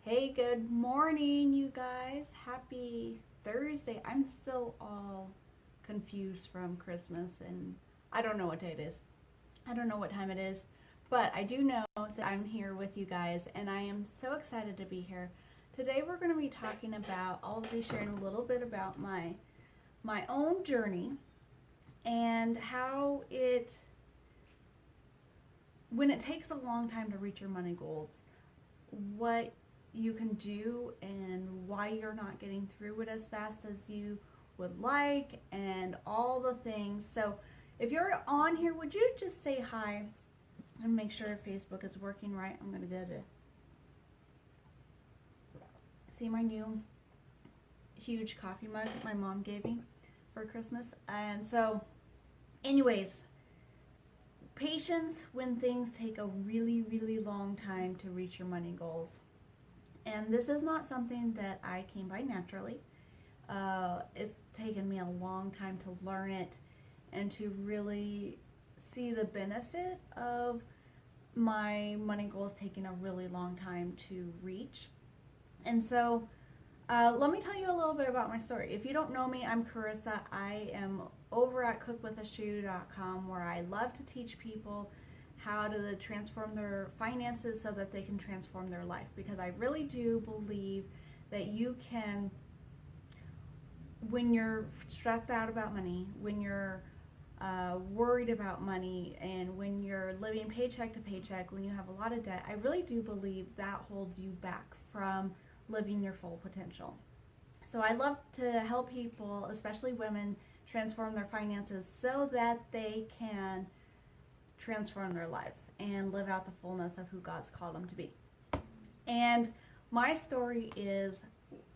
Hey, good morning, you guys. Happy Thursday. I'm still all confused from Christmas and I don't know what day it is. I don't know what time it is, but I do know that I'm here with you guys and I am so excited to be here. Today we're going to be talking about, I'll be sharing a little bit about my own journey and how when it takes a long time to reach your money goals, what you can do and why you're not getting through it as fast as you would like and all the things. So if you're on here, would you just say hi and make sure Facebook is working right? I'm going to go to see my new huge coffee mug my mom gave me for Christmas. And so anyways, patience when things take a really long time to reach your money goals. And this is not something that I came by naturally. It's taken me a long time to learn it and to really see the benefit of my money goals taking a really long time to reach. And so let me tell you a little bit about my story. If you don't know me, I'm Carissa. I am over at cookwithashoe.com, where I love to teach people how to transform their finances so that they can transform their life, because I really do believe that you can, when you're stressed out about money, when you're worried about money, and when you're living paycheck to paycheck, when you have a lot of debt, I really do believe that holds you back from living your full potential. So I love to help people, especially women, transform their finances so that they can transform their lives and live out the fullness of who God's called them to be. And my story is,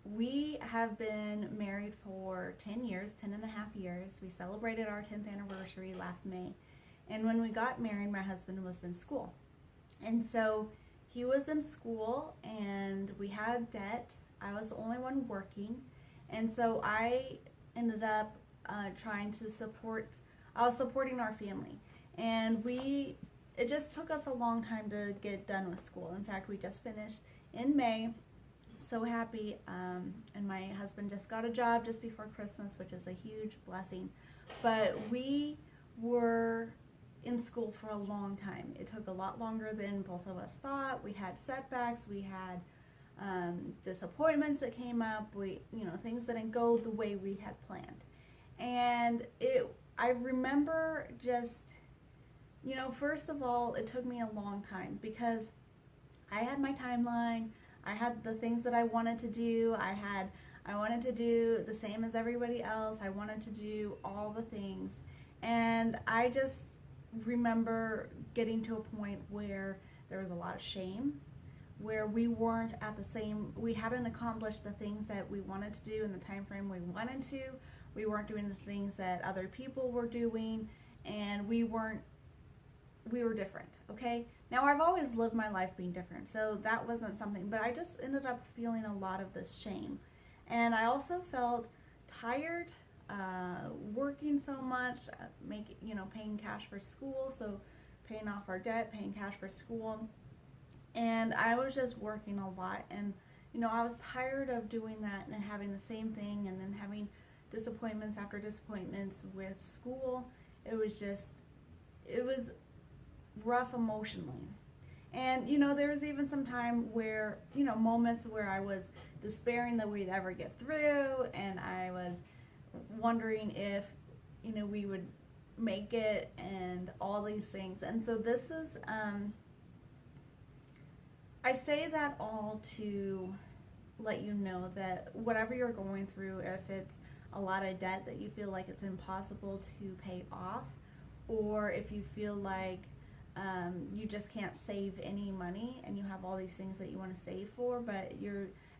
we have been married for 10 years, 10 and a half years. We celebrated our 10th anniversary last May. And when we got married, my husband was in school. And so he was in school and we had debt. I was the only one working. And so I ended up I was supporting our family. And it just took us a long time to get done with school. In fact, we just finished in May. So happy. And my husband just got a job just before Christmas, which is a huge blessing. But we were in school for a long time. It took a lot longer than both of us thought. We had setbacks. We had disappointments that came up. Things didn't go the way we had planned. And I remember just, first of all, it took me a long time because I had my timeline. I had the things that I wanted to do. I wanted to do the same as everybody else. I wanted to do all the things. And I just remember getting to a point where there was a lot of shame, where we hadn't accomplished the things that we wanted to do in the time frame we wanted to. We weren't doing the things that other people were doing, and we were different, okay? Now, I've always lived my life being different, so that wasn't something, but I just ended up feeling a lot of this shame. And I also felt tired, working so much, paying cash for school, so paying off our debt, paying cash for school. And I was just working a lot, and I was tired of doing that and having the same thing and then having disappointments after disappointments with school. It was rough emotionally. And there was even some time where, moments where I was despairing that we'd ever get through, and I was wondering if we would make it and all these things. And so this is I say that all to let you know that whatever you're going through, if it's a lot of debt that you feel like it's impossible to pay off, or if you feel like you just can't save any money and you have all these things that you want to save for, but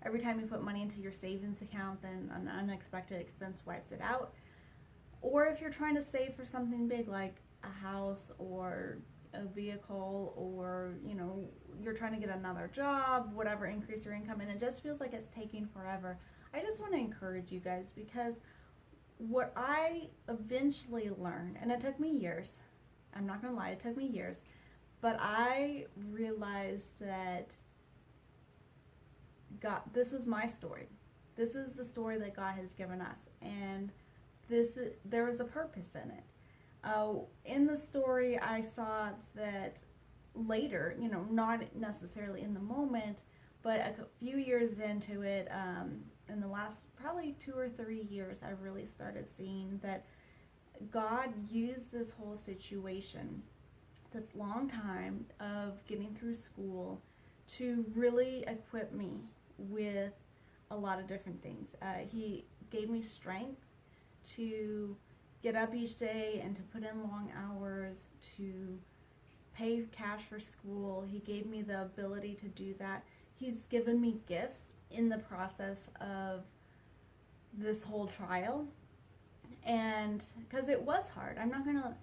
every time you put money into your savings account, then an unexpected expense wipes it out. Or if you're trying to save for something big like a house or a vehicle, or you're trying to get another job, whatever, increase your income, and it just feels like it's taking forever. I just want to encourage you guys, because what I eventually learned, and it took me years, I'm not going to lie, it took me years, but I realized that this was my story. This was the story that God has given us, and there was a purpose in it. In the story, I saw that later, not necessarily in the moment, but a few years into it, in the last probably 2 or 3 years, I really started seeing that God used this whole situation, this long time of getting through school, to really equip me with a lot of different things. He gave me strength to get up each day and to put in long hours, to pay cash for school. He gave me the ability to do that. He's given me gifts in the process of this whole trial. And because it was hard, I'm not going to,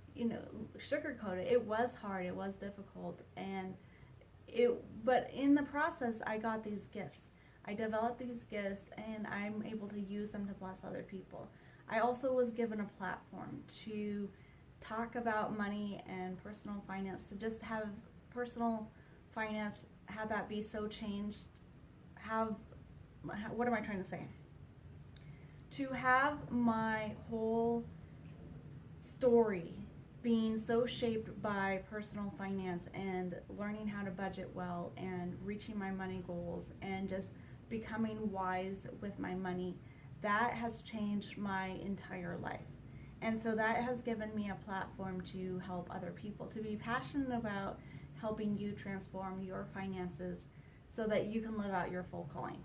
sugarcoat it. It was hard, it was difficult, but in the process, I got these gifts. I developed these gifts, and I'm able to use them to bless other people. I also was given a platform to talk about money and personal finance, to just have personal finance, have that be so changed, what am I trying to say? To have my whole story being so shaped by personal finance and learning how to budget well and reaching my money goals and just becoming wise with my money, that has changed my entire life. And so that has given me a platform to help other people, to be passionate about helping you transform your finances so that you can live out your full calling.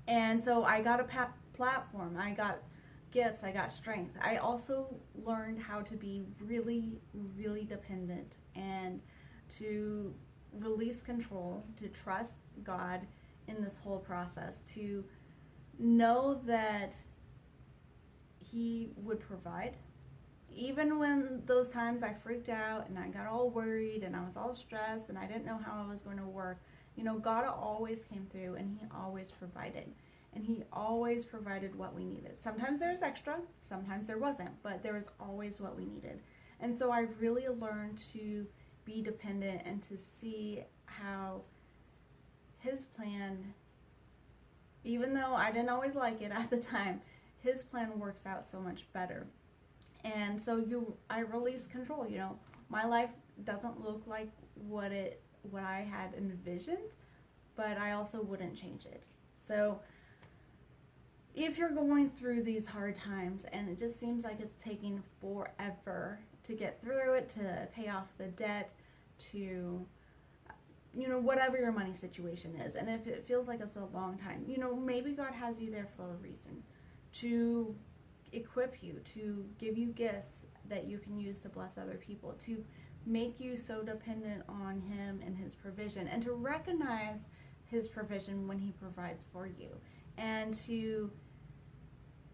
And so I got a platform, I got gifts, I got strength. I also learned how to be really, really dependent and to release control, to trust God in this whole process, to know that He would provide. Even when those times I freaked out and I got all worried and I was all stressed and I didn't know how I was going to work, God always came through, and He always provided. And He always provided what we needed. Sometimes there was extra, sometimes there wasn't, but there was always what we needed. And so I really learned to be dependent and to see how His plan, even though I didn't always like it at the time, His plan works out so much better. And so I release control. My life doesn't look like what I had envisioned, but I also wouldn't change it. So if you're going through these hard times and it just seems like it's taking forever to get through it, to pay off the debt, to whatever your money situation is, and if it feels like it's a long time, maybe God has you there for a reason, to equip you, to give you gifts that you can use to bless other people, to make you so dependent on Him and His provision, and to recognize His provision when He provides for you, and to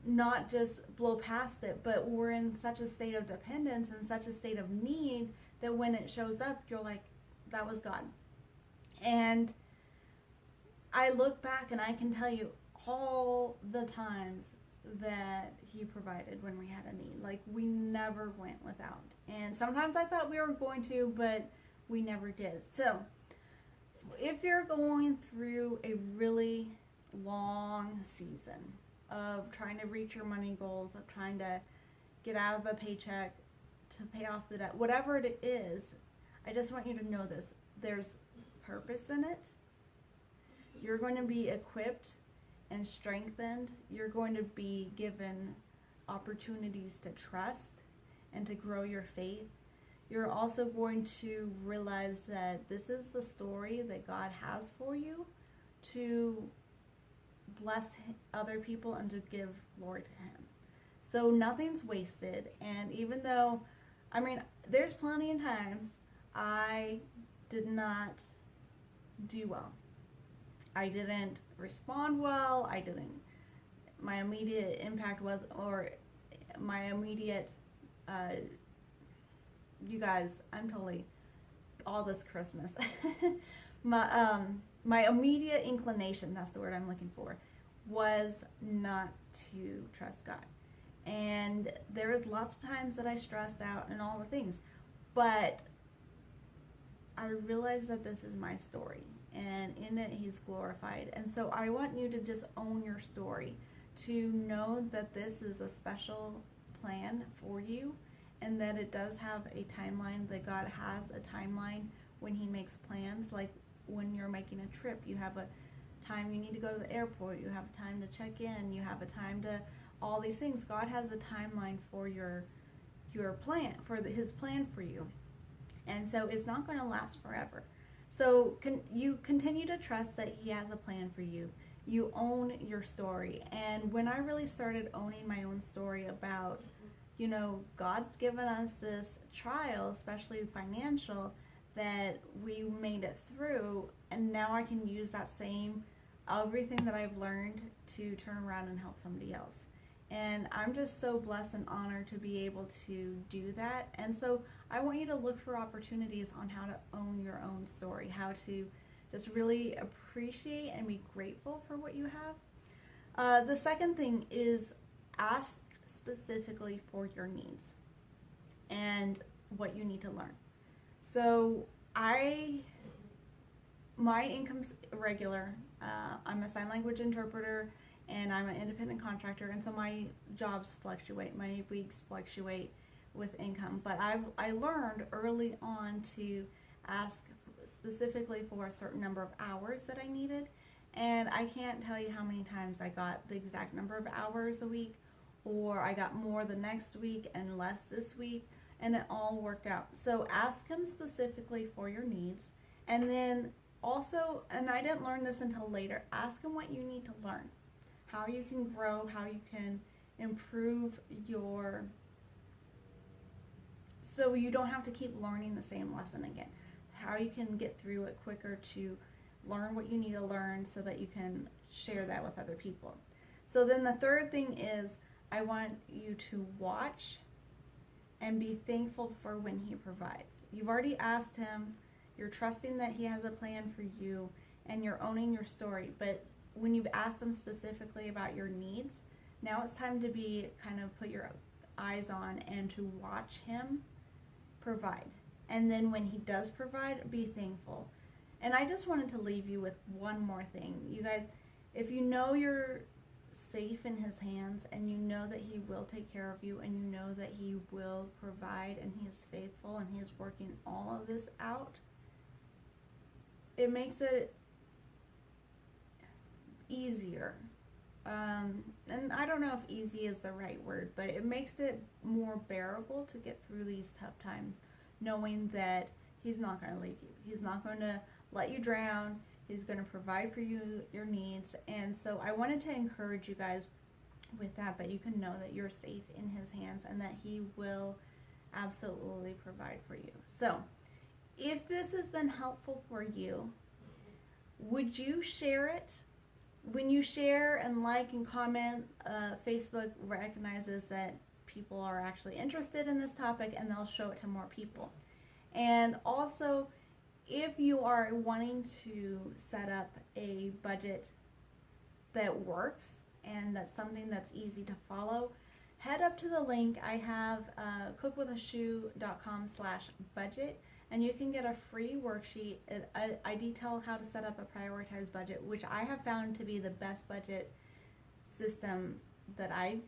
not just blow past it, but we're in such a state of dependence and such a state of need that when it shows up, you're like, that was God. And I look back and I can tell you all the times that He provided when we had a need. Like, we never went without. And sometimes I thought we were going to, but we never did. So if you're going through a really long season of trying to reach your money goals, of trying to get out of the paycheck, to pay off the debt, whatever it is, I just want you to know this. There's purpose in it. You're going to be equipped and strengthened. You're going to be given opportunities to trust and to grow your faith. You're also going to realize that this is the story that God has for you to bless other people and to give glory to Him. So nothing's wasted. And even though, there's plenty of times I did not do well. I didn't respond well. My immediate impact was, or my immediate, you guys, I'm totally, all this Christmas. My immediate inclination, that's the word I'm looking for, was not to trust God. And there was lots of times that I stressed out and all the things. But I realized that this is my story. and in it He's glorified. And so I want you to just own your story, to know that this is a special plan for you, and that it does have a timeline, that God has a timeline when He makes plans. Like when you're making a trip, you have a time you need to go to the airport, you have a time to check in, you have a time to all these things. God has a timeline for your plan, for His plan for you. And so it's not going to last forever. So you continue to trust that He has a plan for you. You own your story. And when I really started owning my own story about, God's given us this trial, especially financial, that we made it through, and now I can use that same, everything that I've learned to turn around and help somebody else. And I'm just so blessed and honored to be able to do that. And so I want you to look for opportunities on how to own your own story, how to just really appreciate and be grateful for what you have. The second thing is ask specifically for your needs and what you need to learn. So my income's irregular. I'm a sign language interpreter, and I'm an independent contractor, and so my jobs fluctuate, my weeks fluctuate with income. But I learned early on to ask specifically for a certain number of hours that I needed, and I can't tell you how many times I got the exact number of hours a week, or I got more the next week and less this week, and it all worked out. So ask Him specifically for your needs, and then also, and I didn't learn this until later, ask Him what you need to learn, how you can grow, how you can improve so you don't have to keep learning the same lesson again, how you can get through it quicker to learn what you need to learn so that you can share that with other people. So then the third thing is, I want you to watch and be thankful for when He provides. You've already asked Him, you're trusting that He has a plan for you, and you're owning your story. But when you've asked Him specifically about your needs, now it's time to be put your eyes on and to watch Him provide. And then when He does provide, be thankful. And I just wanted to leave you with one more thing. You guys, if you know you're safe in His hands, and you know that He will take care of you, and you know that He will provide, and He is faithful, and He is working all of this out, it makes it easier. And I don't know if easy is the right word, but it makes it more bearable to get through these tough times, knowing that He's not going to leave you. He's not going to let you drown. He's going to provide for you your needs. And so I wanted to encourage you guys with that you can know that you're safe in His hands, and that He will absolutely provide for you. So if this has been helpful for you, would you share it? When you share and like and comment, Facebook recognizes that people are actually interested in this topic, and they'll show it to more people. And also, if you are wanting to set up a budget that works and that's something that's easy to follow, head up to the link. I have cookwithashoe.com/budget, and you can get a free worksheet. I detail how to set up a prioritized budget, which I have found to be the best budget system that and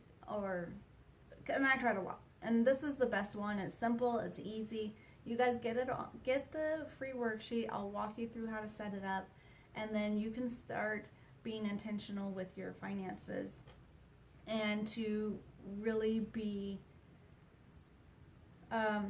I tried a lot. And this is the best one. It's simple, it's easy. You guys get the free worksheet. I'll walk you through how to set it up, and then you can start being intentional with your finances and to really be, to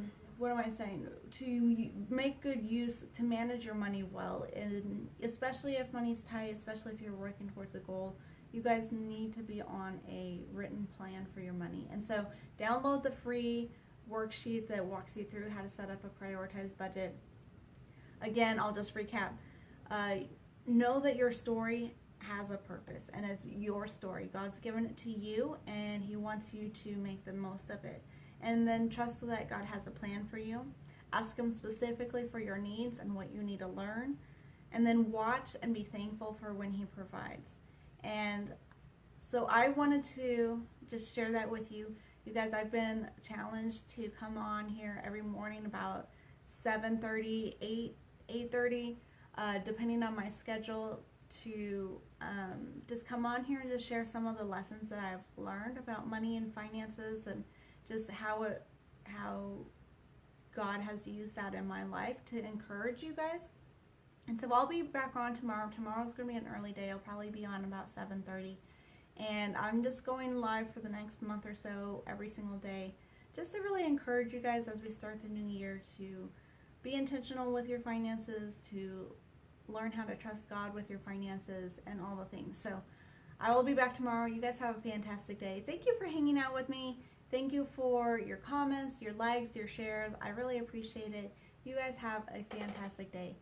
make good use, to manage your money well, and especially if money's tight, especially if you're working towards a goal, you guys need to be on a written plan for your money. And so download the free worksheet that walks you through how to set up a prioritized budget. Again, I'll just recap. Know that your story has a purpose, and it's your story. God's given it to you, and He wants you to make the most of it. And then trust that God has a plan for you. Ask Him specifically for your needs and what you need to learn. And then watch and be thankful for when He provides. And so I wanted to just share that with you. You guys, I've been challenged to come on here every morning about 7:30, 8:30. depending on my schedule, to just come on here and just share some of the lessons that I've learned about money and finances, and just how God has used that in my life to encourage you guys. And so I'll be back on tomorrow. Tomorrow's going to be an early day. I'll probably be on about 7:30. And I'm just going live for the next month or so every single day, just to really encourage you guys as we start the new year to be intentional with your finances, to learn how to trust God with your finances and all the things. So I will be back tomorrow. You guys have a fantastic day. Thank you for hanging out with me. Thank you for your comments, your likes, your shares. I really appreciate it. You guys have a fantastic day.